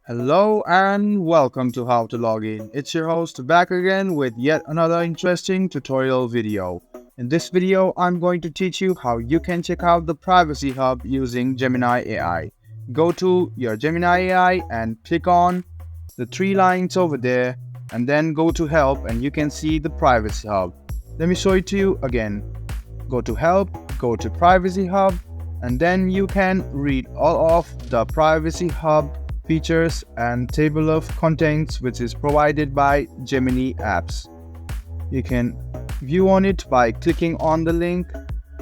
Hello and welcome to How to Log In. It's your host back again with yet another interesting tutorial video. In this video, I'm going to teach you how you can check out the Privacy Hub using Gemini AI. Go to your Gemini AI and click on the three lines over there and then go to Help and you can see the Privacy Hub. Let me show it to you again. Go to Help, go to Privacy Hub, and then you can read all of the Privacy Hub features and table of contents which is provided by Gemini apps. You can view on it by clicking on the link,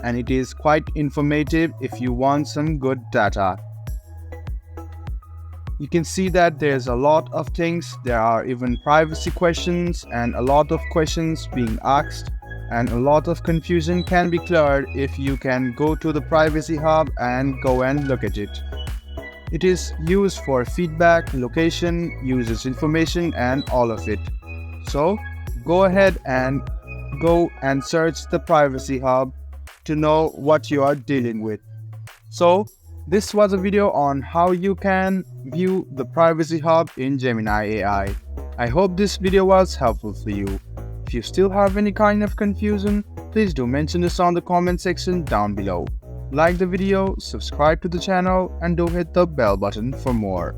and it is quite informative if you want some good data. You can see that there's a lot of things. There are even privacy questions and a lot of questions being asked, and a lot of confusion can be cleared if you can go to the Privacy Hub and go and look at it. It is used for feedback, location, users information, and all of it. So go ahead and go and search the Privacy Hub to know what you are dealing with. So this was a video on how you can view the Privacy Hub in Gemini AI. I hope this video was helpful for you. If you still have any kind of confusion, please do mention this on the comment section down below. Like the video, subscribe to the channel, and do hit the bell button for more.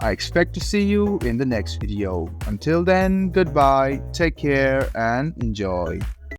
I expect to see you in the next video. Until then, goodbye, take care, and enjoy.